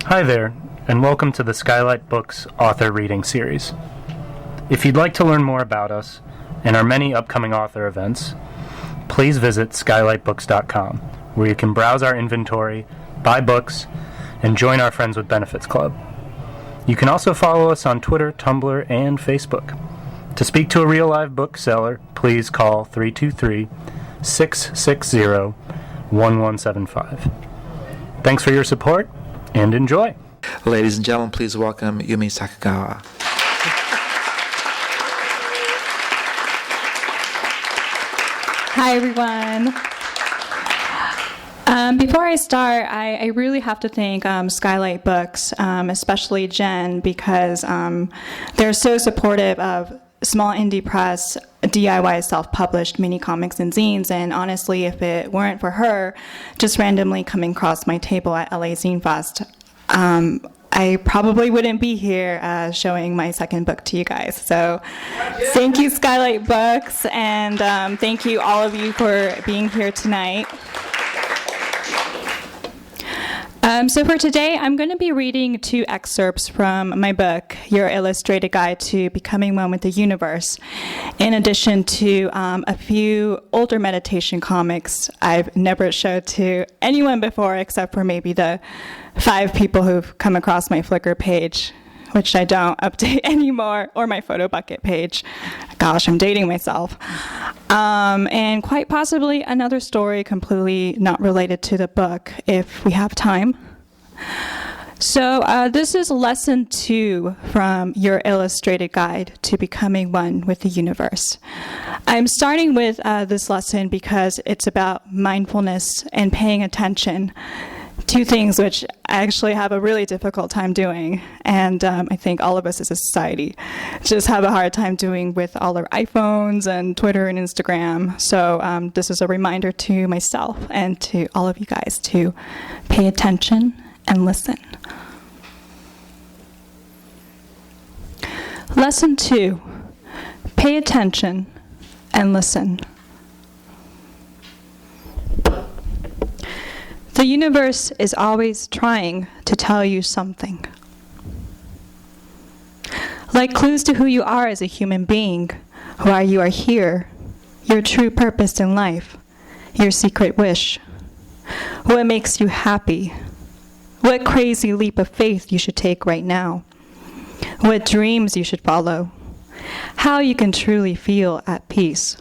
Hi there, and welcome to the Skylight Books author reading series. If you'd like to learn more about us and our many upcoming author events, please visit skylightbooks.com, where you can browse our inventory, buy books, and join our Friends with Benefits Club. You can also follow us on Twitter, Tumblr, and Facebook. To speak to a real live bookseller, please call 323-660-1175. Thanks for your support, and enjoy. Ladies and gentlemen, please welcome YUMI SAKUGAWA. Hi, everyone. Before I start, I really have to thank Skylight Books, especially Jen, because they're so supportive of small indie press, DIY self-published mini comics and zines, and honestly, if it weren't for her just randomly coming across my table at LA Zine Fest, I probably wouldn't be here showing my second book to you guys. So thank you, Skylight Books, and thank you all of you for being here tonight. So for today, I'm going to be reading 2 excerpts from my book, Your Illustrated Guide to Becoming One with the Universe, in addition to a few older meditation comics I've never showed to anyone before, except for maybe the 5 people who've come across my Flickr page, which I don't update anymore, or my photo bucket page. Gosh, I'm dating myself. And quite possibly another story completely not related to the book, if we have time. So this is lesson 2 from Your Illustrated Guide to Becoming One with the Universe. I'm starting with this lesson because it's about mindfulness and paying attention, 2 things which I actually have a really difficult time doing, and I think all of us as a society just have a hard time doing with all our iPhones and Twitter and Instagram. So this is a reminder to myself and to all of you guys to pay attention and listen. Lesson 2, pay attention and listen. The universe is always trying to tell you something. Like clues to who you are as a human being, why you are here, your true purpose in life, your secret wish, what makes you happy, what crazy leap of faith you should take right now, what dreams you should follow, how you can truly feel at peace.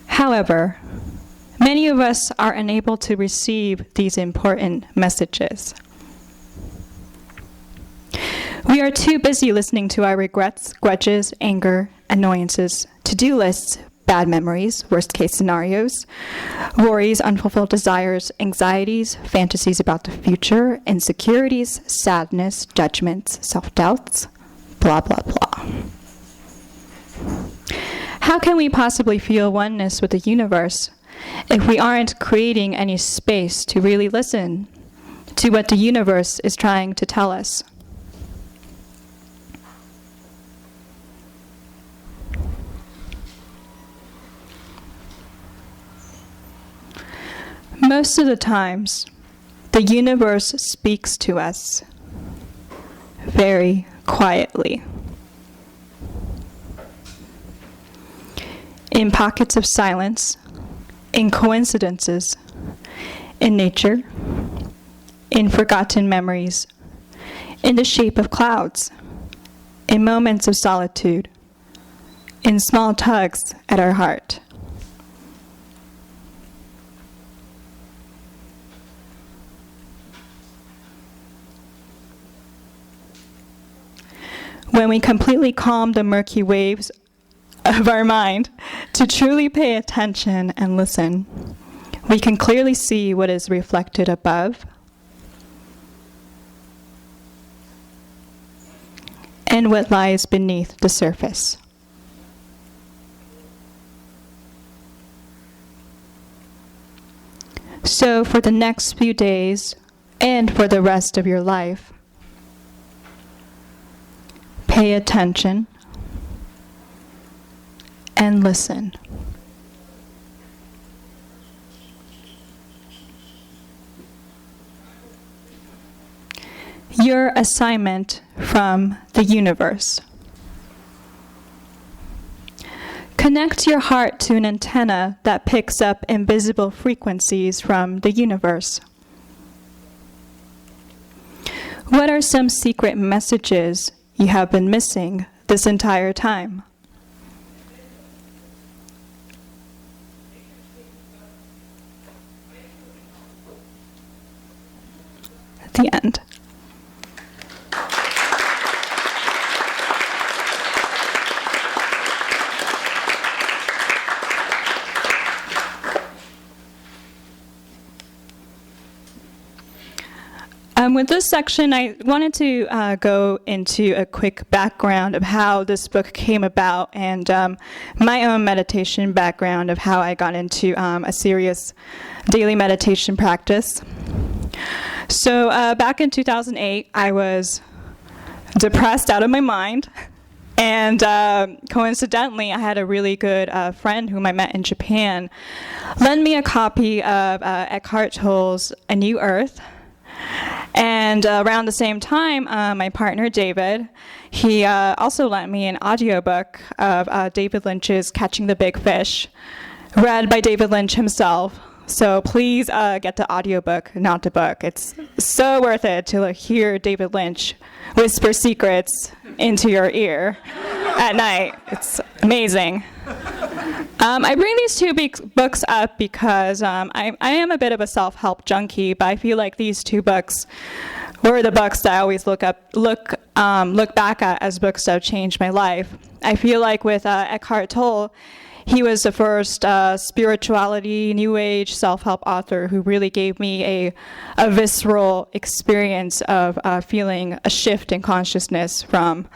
However, many of us are unable to receive these important messages. We are too busy listening to our regrets, grudges, anger, annoyances, to-do lists, bad memories, worst-case scenarios, worries, unfulfilled desires, anxieties, fantasies about the future, insecurities, sadness, judgments, self-doubts, blah, blah, blah. How can we possibly feel oneness with the universe if we aren't creating any space to really listen to what the universe is trying to tell us? Most of the times, the universe speaks to us very quietly. In pockets of silence, in coincidences, in nature, in forgotten memories, in the shape of clouds, in moments of solitude, in small tugs at our heart. When we completely calm the murky waves of our mind to truly pay attention and listen, we can clearly see what is reflected above and what lies beneath the surface. So for the next few days and for the rest of your life, pay attention and listen. Your assignment from the universe. Connect your heart to an antenna that picks up invisible frequencies from the universe. What are some secret messages you have been missing this entire time? The end. With this section, I wanted to go into a quick background of how this book came about and my own meditation background of how I got into a serious daily meditation practice. So back in 2008, I was depressed out of my mind. And coincidentally, I had a really good friend whom I met in Japan lend me a copy of Eckhart Tolle's A New Earth. And around the same time, my partner David, he also lent me an audiobook of David Lynch's Catching the Big Fish, read by David Lynch himself. So please get the audiobook, not the book. It's so worth it to hear David Lynch whisper secrets into your ear at night. It's amazing. I bring these two books up because I am a bit of a self-help junkie, but I feel like these two books were the books that I always look back at as books that have changed my life. I feel like with Eckhart Tolle, he was the first spirituality, new age, self-help author who really gave me a visceral experience of feeling a shift in consciousness from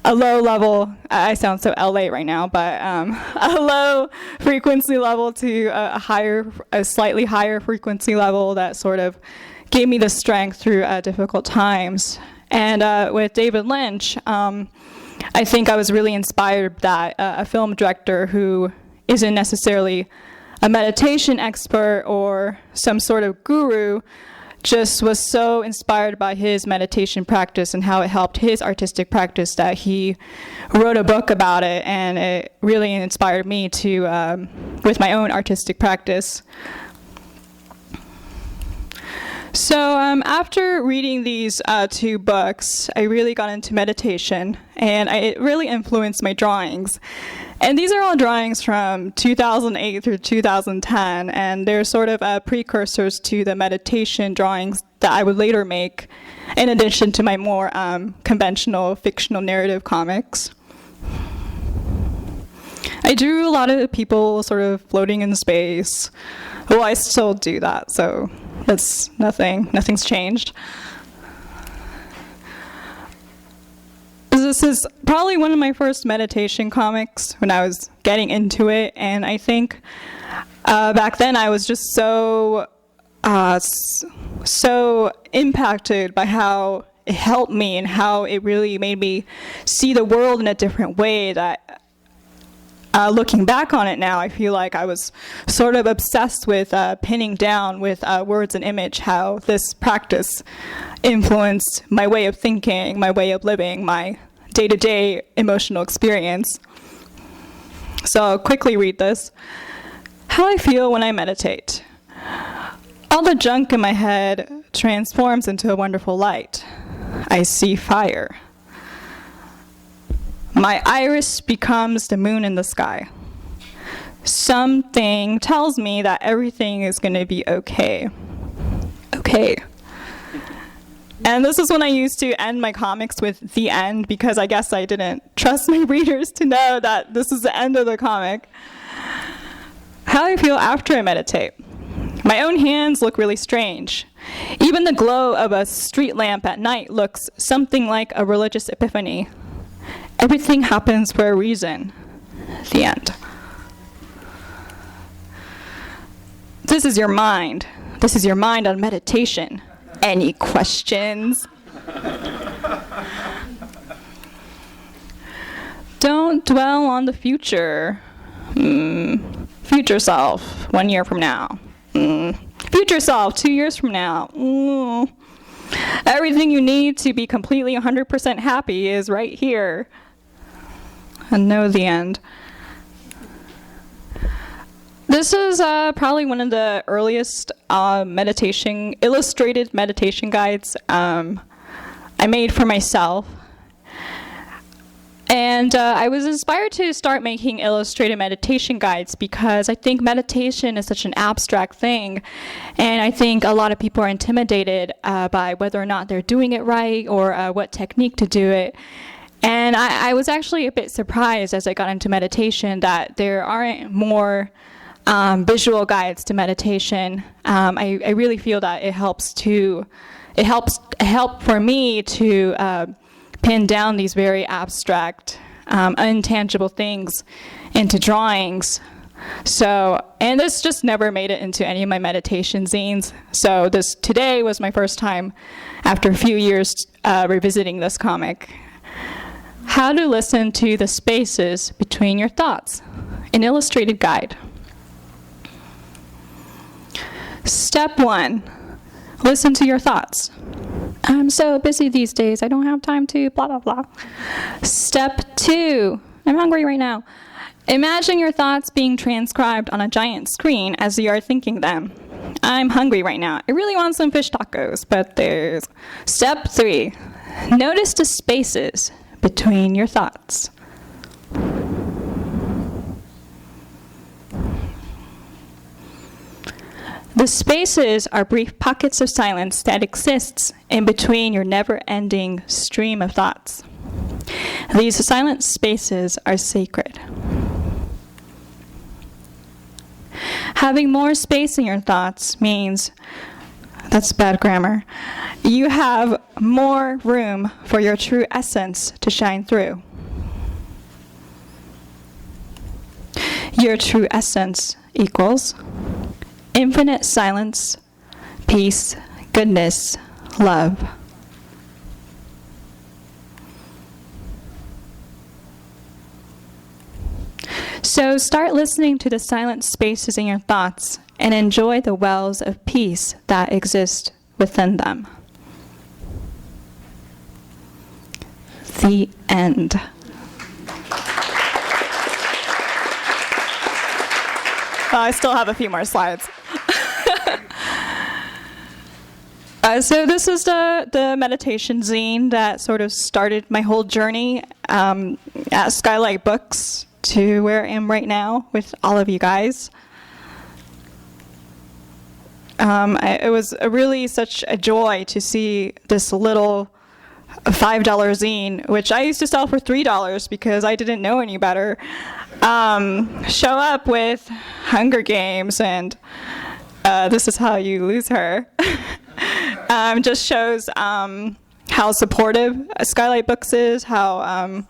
a low level, I sound so LA right now, but a low frequency level to a slightly higher frequency level that sort of gave me the strength through difficult times. And with David Lynch, I think I was really inspired that a film director who isn't necessarily a meditation expert or some sort of guru just was so inspired by his meditation practice and how it helped his artistic practice that he wrote a book about it, and it really inspired me to with my own artistic practice. So after reading these two books, I really got into meditation, and it really influenced my drawings. And these are all drawings from 2008 through 2010, and they're sort of precursors to the meditation drawings that I would later make, in addition to my more conventional fictional narrative comics. I drew a lot of people sort of floating in space. Well, I still do that, so that's nothing's changed. This is probably one of my first meditation comics when I was getting into it, and I think back then I was just so impacted by how it helped me and how it really made me see the world in a different way that looking back on it now, I feel like I was sort of obsessed with pinning down with words and image how this practice influenced my way of thinking, my way of living, my day-to-day emotional experience. So I'll quickly read this. How I feel when I meditate. All the junk in my head transforms into a wonderful light. I see fire. My iris becomes the moon in the sky. Something tells me that everything is going to be okay. Okay. And this is when I used to end my comics with the end, because I guess I didn't trust my readers to know that this is the end of the comic. How I feel after I meditate. My own hands look really strange. Even the glow of a street lamp at night looks something like a religious epiphany. Everything happens for a reason. The end. This is your mind. This is your mind on meditation. Any questions? Don't dwell on the future. Future self, 1 year from now. Future self, 2 years from now. Everything you need to be completely 100% happy is right here. And know the end. This is probably one of the earliest illustrated meditation guides I made for myself. And I was inspired to start making illustrated meditation guides because I think meditation is such an abstract thing, and I think a lot of people are intimidated by whether or not they're doing it right or what technique to do it. And I was actually a bit surprised as I got into meditation that there aren't more visual guides to meditation. I really feel that it helps for me to pin down these very abstract, intangible things into drawings. So, and this just never made it into any of my meditation zines. So today was my first time after a few years revisiting this comic. How to listen to the spaces between your thoughts, an illustrated guide. Step 1, listen to your thoughts. I'm so busy these days, I don't have time to blah, blah, blah. Step 2, I'm hungry right now. Imagine your thoughts being transcribed on a giant screen as you are thinking them. I'm hungry right now. I really want some fish tacos, but there's... Step 3, notice the spaces between your thoughts. The spaces are brief pockets of silence that exists in between your never-ending stream of thoughts. These silent spaces are sacred. Having more space in your thoughts means, that's bad grammar, you have more room for your true essence to shine through. Your true essence equals infinite silence, peace, goodness, love. So start listening to the silent spaces in your thoughts and enjoy the wells of peace that exist within them. The end. I still have a few more slides. So this is the meditation zine that sort of started my whole journey at Skylight Books to where I am right now with all of you guys. It was really such a joy to see this little $5 zine, which I used to sell for $3 because I didn't know any better, show up with Hunger Games and This Is How You Lose Her. Just shows how supportive Skylight Books is, how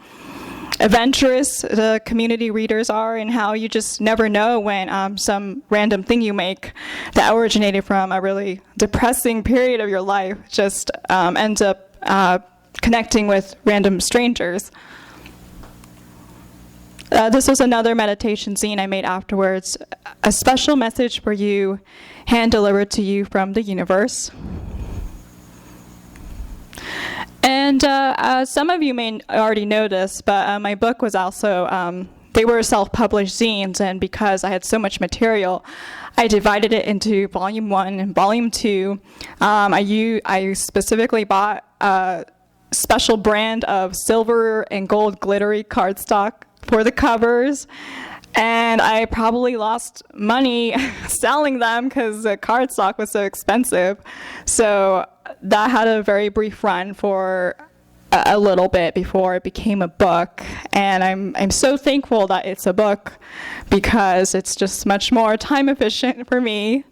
adventurous the community readers are, and how you just never know when some random thing you make that originated from a really depressing period of your life just ends up connecting with random strangers. This was another meditation zine I made afterwards, a special message for you, hand-delivered to you from the universe. And some of you may already know this, but my book was also, they were self-published zines, and because I had so much material, I divided it into Volume 1 and Volume 2. I specifically bought a special brand of silver and gold glittery cardstock for the covers, and I probably lost money selling them because the cardstock was so expensive. So that had a very brief run for a little bit before it became a book, and I'm so thankful that it's a book because it's just much more time efficient for me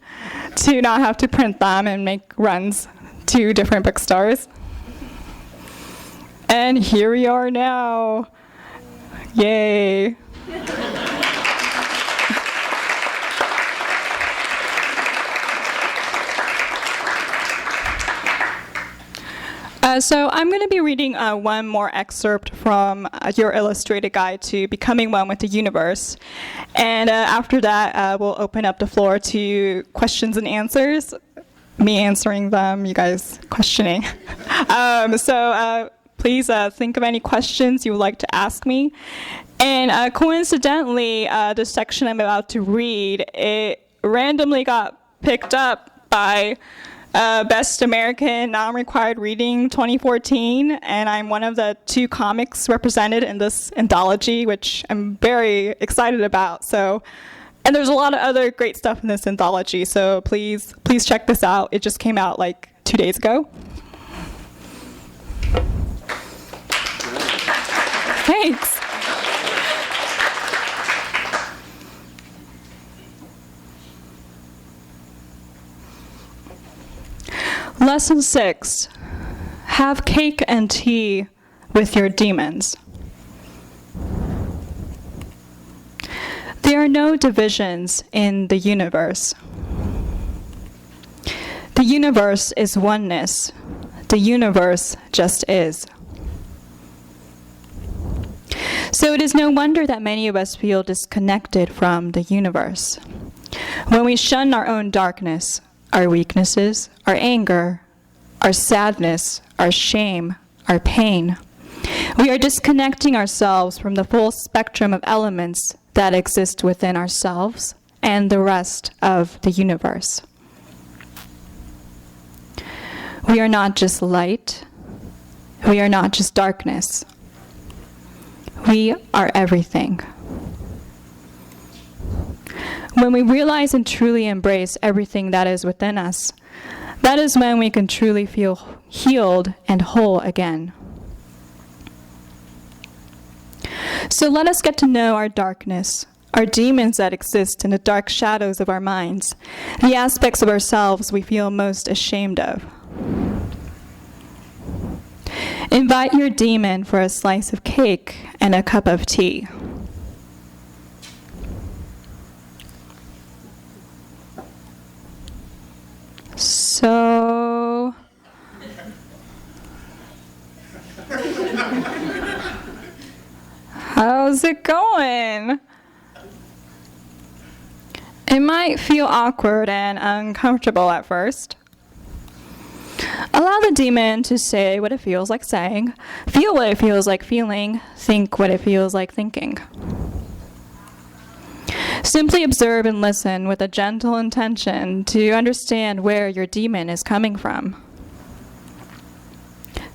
to not have to print them and make runs to different bookstores. And here we are now. Yay. So I'm going to be reading one more excerpt from your illustrated guide to Becoming One with the Universe. And after that, we'll open up the floor to questions and answers. me answering them, you guys questioning. So please think of any questions you would like to ask me. And coincidentally, the section I'm about to read, it randomly got picked up by Best American Non-Required Reading 2014, and I'm one of the 2 comics represented in this anthology, which I'm very excited about. And there's a lot of other great stuff in this anthology, so please check this out. It just came out like 2 days ago. Thanks. Lesson 6. Have cake and tea with your demons. There are no divisions in the universe. The universe is oneness. The universe just is. So it is no wonder that many of us feel disconnected from the universe. When we shun our own darkness, our weaknesses, our anger, our sadness, our shame, our pain, we are disconnecting ourselves from the full spectrum of elements that exist within ourselves and the rest of the universe. We are not just light. We are not just darkness. We are everything. When we realize and truly embrace everything that is within us, that is when we can truly feel healed and whole again. So let us get to know our darkness, our demons that exist in the dark shadows of our minds, the aspects of ourselves we feel most ashamed of. Invite your demon for a slice of cake and a cup of tea. So, how's it going? It might feel awkward and uncomfortable at first. Allow the demon to say what it feels like saying, feel what it feels like feeling, think what it feels like thinking. Simply observe and listen with a gentle intention to understand where your demon is coming from.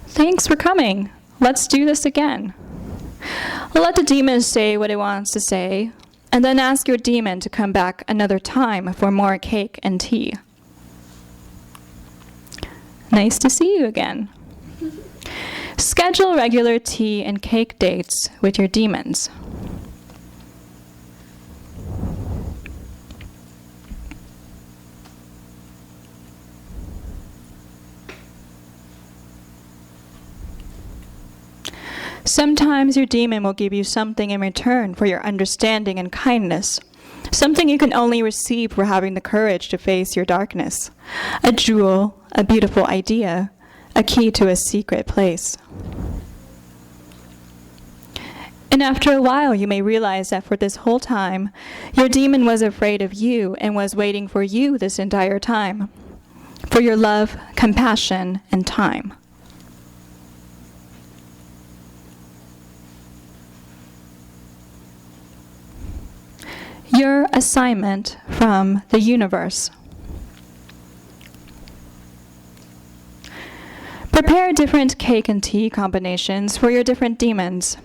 Thanks for coming. Let's do this again. Let the demon say what it wants to say, and then ask your demon to come back another time for more cake and tea. Nice to see you again. Schedule regular tea and cake dates with your demons. Sometimes your demon will give you something in return for your understanding and kindness, something you can only receive for having the courage to face your darkness. A jewel, a beautiful idea, a key to a secret place. And after a while, you may realize that for this whole time, your demon was afraid of you and was waiting for you this entire time, for your love, compassion, and time. Your assignment from the universe. Prepare different cake and tea combinations for your different demons.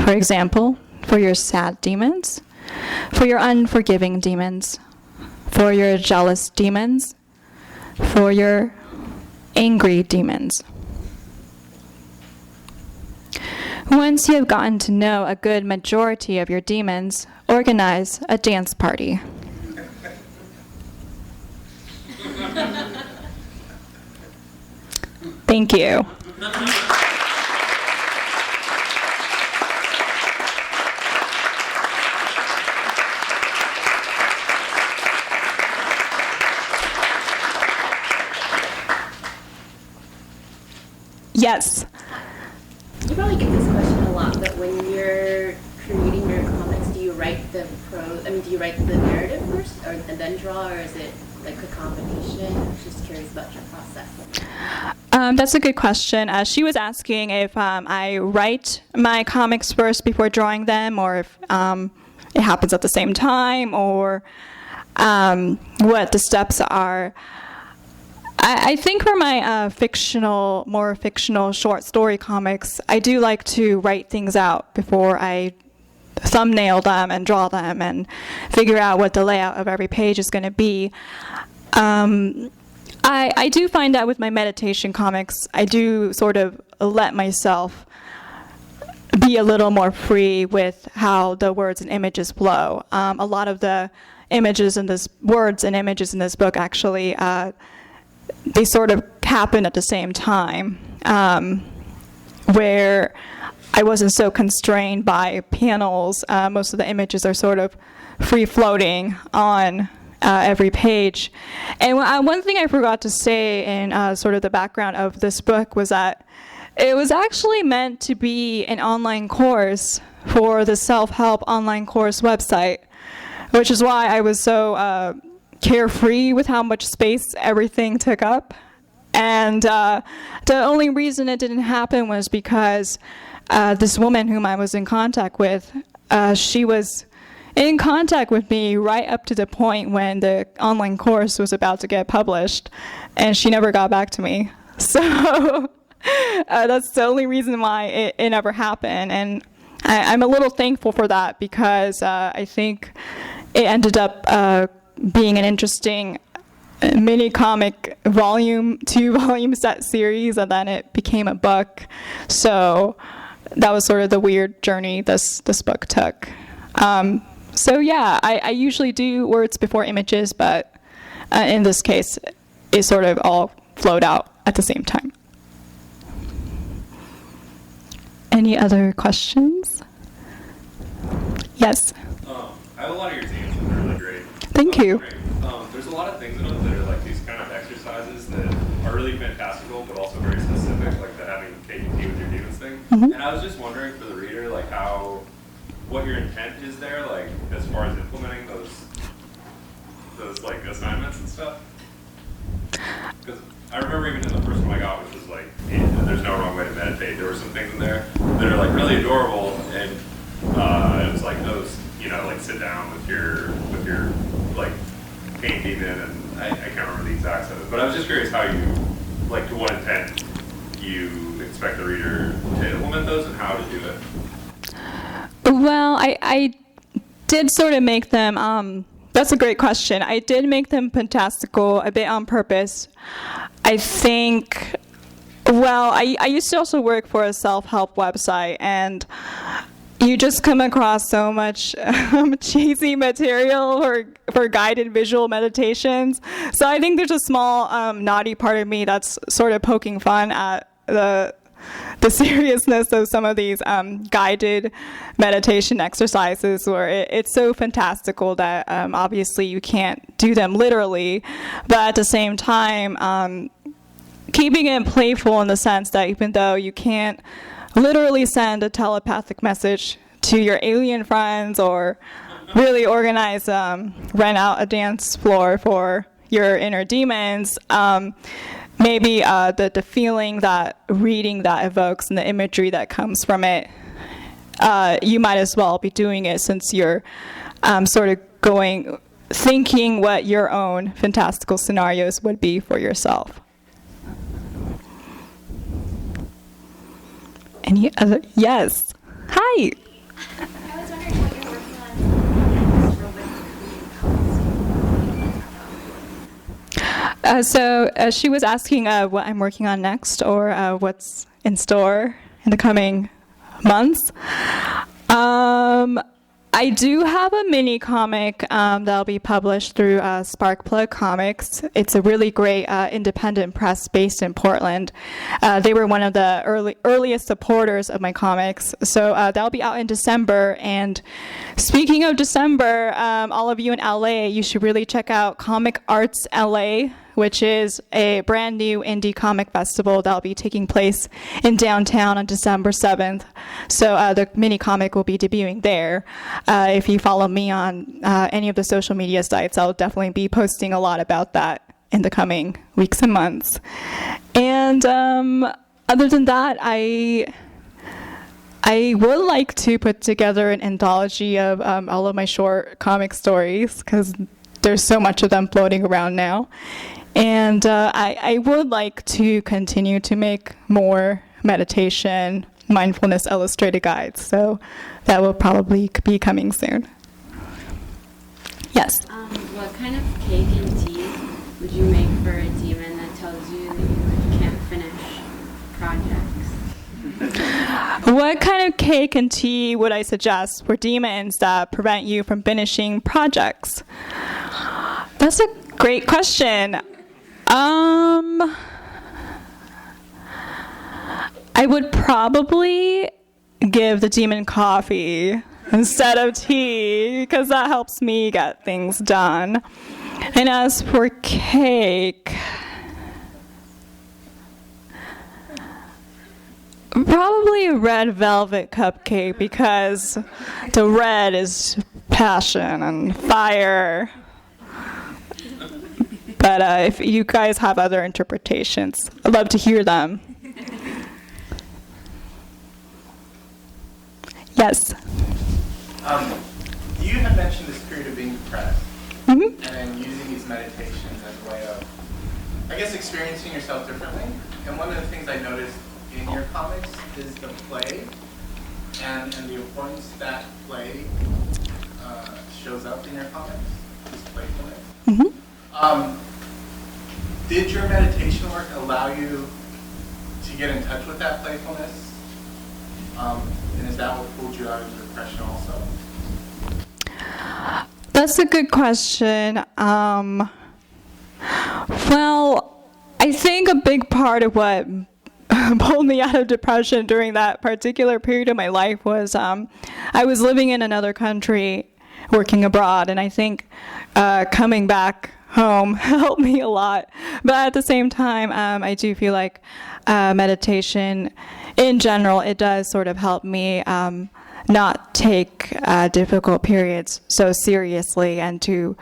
For example, for your sad demons, for your unforgiving demons, for your jealous demons, for your angry demons. Once you have gotten to know a good majority of your demons, organize a dance party. Thank you. Yes. You probably get this question a lot, but when you're creating your comics, do you write the prose? I mean, do you write the narrative first, and then draw, or is it like a combination? I was just curious about your process. That's a good question. She was asking if I write my comics first before drawing them, or if it happens at the same time, or what the steps are. I think for my more fictional short story comics, I do like to write things out before I thumbnail them and draw them and figure out what the layout of every page is going to be. I do find that with my meditation comics, I do sort of let myself be a little more free with how the words and images flow. A lot of the words and images in this book actually, they sort of happen at the same time, where I wasn't so constrained by panels. Most of the images are sort of free-floating on every page. And one thing I forgot to say in sort of the background of this book was that it was actually meant to be an online course for the self-help online course website, which is why I was so carefree with how much space everything took up. And the only reason it didn't happen was because this woman whom I was in contact with, she was in contact with me right up to the point when the online course was about to get published, and she never got back to me. So that's the only reason why it never happened. And I'm a little thankful for that, because I think it ended up being an interesting mini comic two-volume set series, and then it became a book. So that was sort of the weird journey this book took. So yeah, I usually do words before images, but in this case, it sort of all flowed out at the same time. Any other questions? Yes? I have a lot of your themes that are really great. Thank you. Great. There's a lot of things in them that are like these kind of exercises that are really fantastical, but also very specific, like the having cake and tea with your demons thing. Mm-hmm. And I was just wondering for the reader, like what your intent is there, like as far as implementing those like assignments and stuff. Because I remember even in the first one I got, which was like, there's no wrong way to meditate. There were some things in there that are like really adorable, and it was like those, like sit down with your like pain demon, and I can't remember the exact of it, but I was just curious how you, like, to what intent you expect the reader to implement those and how to do it. Well, I did sort of make them, that's a great question. I did make them fantastical a bit on purpose. I think, well, I used to also work for a self-help website, and you just come across so much cheesy material for guided visual meditations. So I think there's a small naughty part of me that's sort of poking fun at the seriousness of some of these guided meditation exercises, where it's so fantastical that obviously you can't do them literally, but at the same time keeping it playful in the sense that even though you can't literally send a telepathic message to your alien friends or really organize, rent out a dance floor for your inner demons, maybe the feeling that reading that evokes and the imagery that comes from it, you might as well be doing it, since you're sort of thinking what your own fantastical scenarios would be for yourself. Any other? Yes. Hi. I was wondering what you're working on next, or what So she was asking what I'm working on next, or what's in store in the coming months. I do have a mini comic that'll be published through Sparkplug Comics. It's a really great independent press based in Portland. They were one of the earliest supporters of my comics. So that'll be out in December. And speaking of December, all of you in LA, you should really check out Comic Arts LA which is a brand new indie comic festival that will be taking place in downtown on December 7th. So the mini comic will be debuting there. If you follow me on any of the social media sites, I'll definitely be posting a lot about that in the coming weeks and months. And other than that, I would like to put together an anthology of all of my short comic stories, because there's so much of them floating around now. And I would like to continue to make more meditation, mindfulness illustrated guides. So that will probably be coming soon. Yes? What kind of cake and tea would you make for a demon that tells you that you can't finish projects? What kind of cake and tea would I suggest for demons that prevent you from finishing projects? That's a great question. I would probably give the demon coffee instead of tea, because that helps me get things done. And as for cake, probably a red velvet cupcake, because the red is passion and fire. But if you guys have other interpretations, I'd love to hear them. Yes? You had mentioned this period of being depressed, Mm-hmm. and then using these meditations as a way of, I guess, experiencing yourself differently. And one of the things I noticed in your comics is the play and the importance that play shows up in your comics, this playfulness. Mm-hmm. Did your meditation work allow you to get in touch with that playfulness? And is that what pulled you out of the depression also? That's a good question. Well, I think a big part of what pulled me out of depression during that particular period of my life was I was living in another country, working abroad, and I think coming back home helped me a lot. But at the same time, I do feel like meditation in general, it does sort of help me not take difficult periods so seriously, and to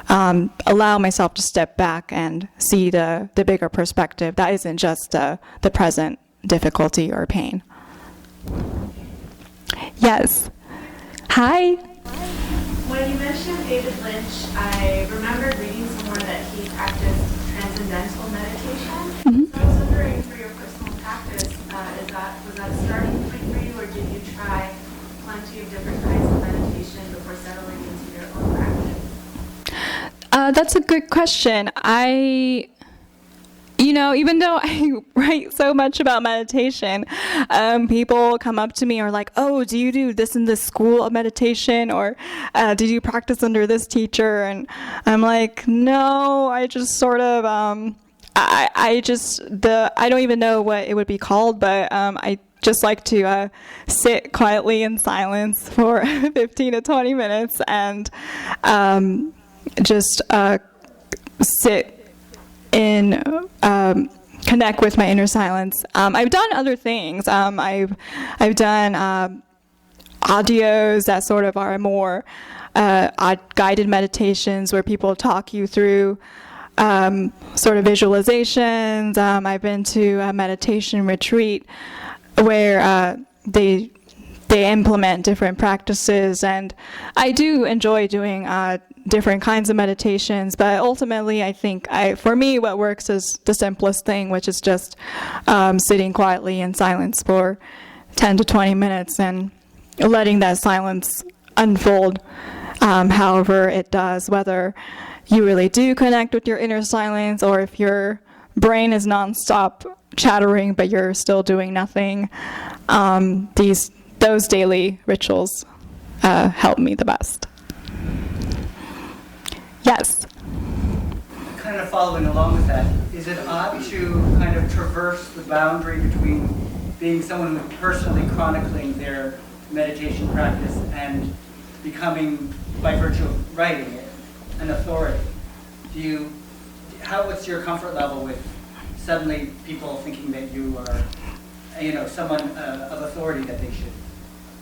allow myself to step back and see the bigger perspective that isn't just the present difficulty or pain. Yes. Hi. When you mentioned David Lynch, I remembered reading somewhere that he practiced transcendental meditation. Mm-hmm. So I was wondering, for your personal practice, was that a starting point for you, or did you try plenty of different kinds of meditation before settling into your own practice? That's a good question. Even though I write so much about meditation, people come up to me and are like, oh, do you do this in this school of meditation? Or did you practice under this teacher? And I'm like, no, I just sort of, I don't even know what it would be called, but I just like to sit quietly in silence for 15 to 20 minutes and just sit in, connect with my inner silence. I've done other things. I've done audios that sort of are more guided meditations where people talk you through sort of visualizations. I've been to a meditation retreat where they implement different practices, and I do enjoy doing different kinds of meditations, but ultimately I think for me what works is the simplest thing, which is just sitting quietly in silence for 10 to 20 minutes and letting that silence unfold however it does, whether you really do connect with your inner silence or if your brain is nonstop chattering but you're still doing nothing. Those daily rituals help me the best. Yes? Kind of following along with that, is it odd to kind of traverse the boundary between being someone who's personally chronicling their meditation practice and becoming, by virtue of writing it, an authority? what's your comfort level with suddenly people thinking that you are, someone of authority that they should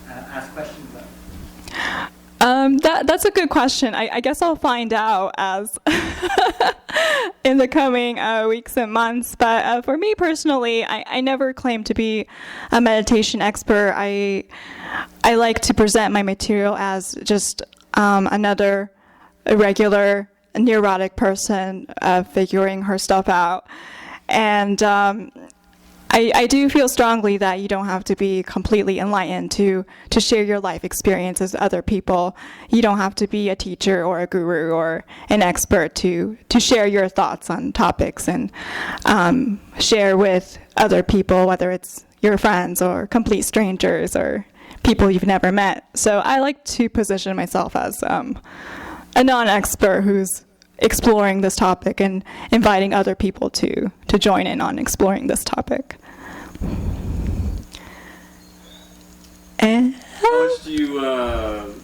ask questions of? That's a good question. I guess I'll find out as in the coming weeks and months. But for me personally, I never claim to be a meditation expert. I like to present my material as just another regular neurotic person figuring her stuff out. And I do feel strongly that you don't have to be completely enlightened to share your life experiences with other people. You don't have to be a teacher or a guru or an expert to share your thoughts on topics and share with other people, whether it's your friends or complete strangers or people you've never met. So I like to position myself as a non-expert who's exploring this topic and inviting other people to join in on exploring this topic. And how much do you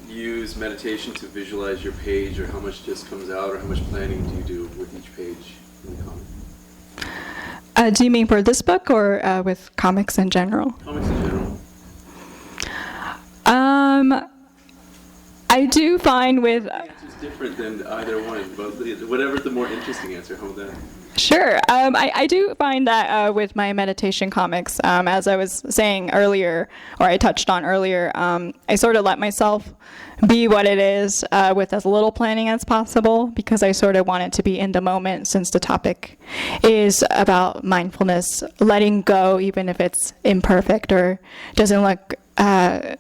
use meditation to visualize your page, or how much just comes out, or how much planning do you do with each page in the comic? Do you mean for this book or with comics in general? Comics in general. I do find with... The answer's different than either one, but whatever's the more interesting answer, how about that? Sure. I do find that with my meditation comics, as I was saying earlier, or I touched on earlier, I sort of let myself be what it is with as little planning as possible, because I sort of want it to be in the moment, since the topic is about mindfulness, letting go even if it's imperfect or doesn't look the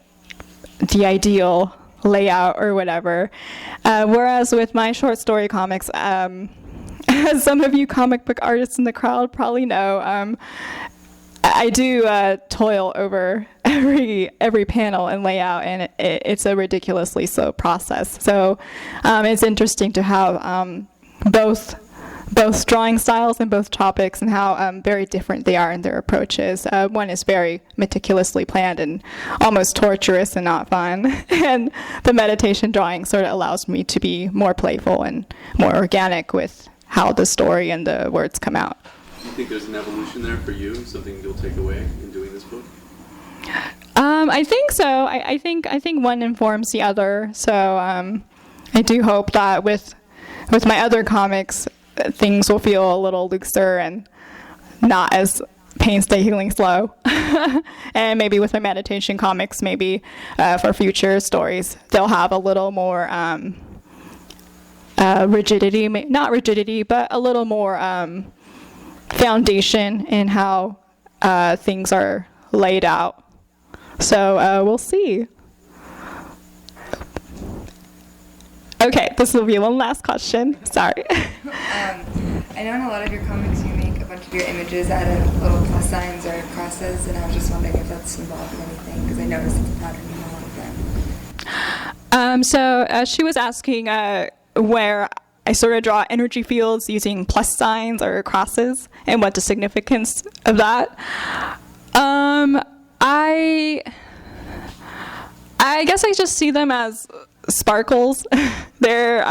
ideal layout or whatever. Whereas with my short story comics, as some of you comic book artists in the crowd probably know, I do toil over every panel and layout, and it's a ridiculously slow process. So it's interesting to have both drawing styles and both topics, and how very different they are in their approaches. One is very meticulously planned and almost torturous and not fun, and the meditation drawing sort of allows me to be more playful and more organic with how the story and the words come out. Do you think there's an evolution there for you, something you'll take away in doing this book? I think so. I think one informs the other. So I do hope that with my other comics, things will feel a little looser and not as painstakingly slow. And maybe with my meditation comics, maybe for future stories, they'll have a little more rigidity, not rigidity, but a little more foundation in how things are laid out. So we'll see. Okay, this will be one last question. Sorry. I know in a lot of your comics you make a bunch of your images out of little plus signs or crosses, and I was just wondering if that's involved in anything, because I noticed it's a pattern in a lot of them. So she was asking where I sort of draw energy fields using plus signs or crosses, and what the significance of that. I guess I just see them as sparkles. They're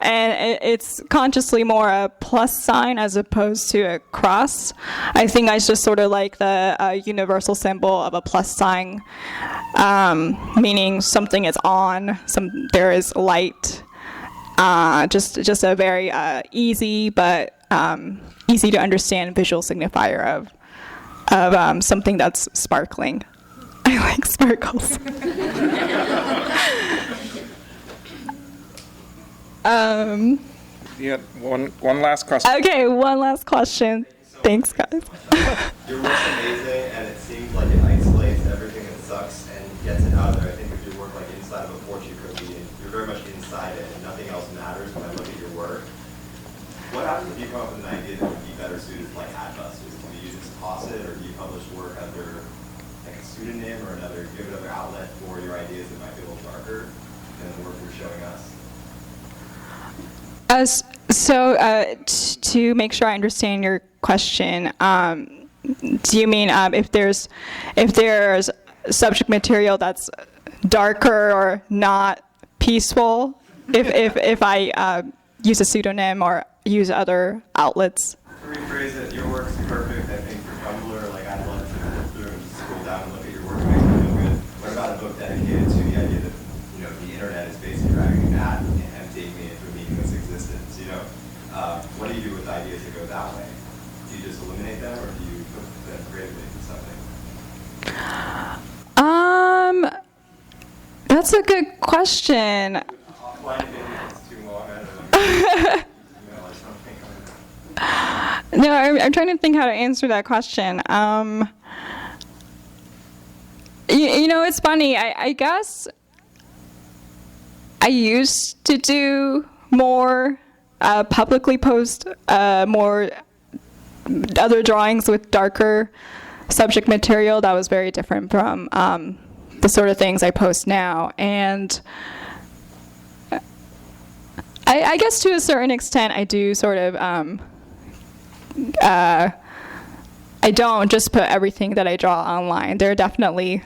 and it's consciously more a plus sign as opposed to a cross. I think I just sort of like the universal symbol of a plus sign, meaning something is on, there is light. Just a very easy but easy to understand visual signifier of something that's sparkling. I like sparkles. Yeah, one last question. Okay, one last question. Thanks, guys. Your work's amazing, and it seems like it isolates everything that sucks and gets it out of there. I think if you work like inside of a fortune cookie, and you're very much inside it, and nothing else matters when I look at your work. What happens if you come up with an idea that would be better suited to like Adbusters? Do you use it to toss it, or do you publish work under like a pseudonym or another, give it another outlet for your ideas that might be a little darker than the work you're showing us? To make sure I understand your question, do you mean if there's subject material that's darker or not peaceful, if I use a pseudonym or use other outlets. To rephrase it, your work's perfect, I think, for Tumblr. Like, I'd love to flip through and scroll down and look at your work and make me feel good. What about a book dedicated to the idea that, you know, the internet is basically dragging that and emptying me into a meaningless existence, you know? What do you do with ideas that go that way? Do you just eliminate them, or do you put them creatively into something? That's a good question. Offline opinion is too long, I don't know. Email or something. No, I'm trying to think how to answer that question. You know, it's funny. I guess I used to do more publicly post more other drawings with darker subject material that was very different from the sort of things I post now. And I guess to a certain extent I do sort of I don't just put everything that I draw online. There are definitely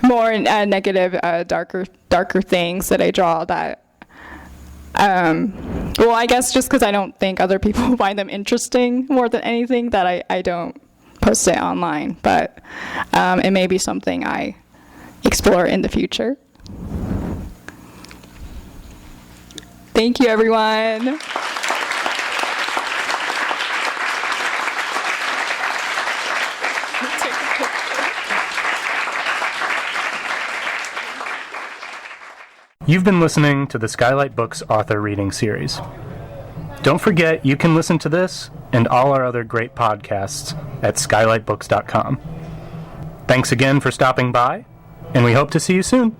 more negative, darker things that I draw that well, I guess just because I don't think other people find them interesting more than anything, that I don't post it online. But it may be something I explore in the future. Thank you, everyone. You've been listening to the Skylight Books author reading series. Don't forget, you can listen to this and all our other great podcasts at skylightbooks.com. Thanks again for stopping by, and we hope to see you soon.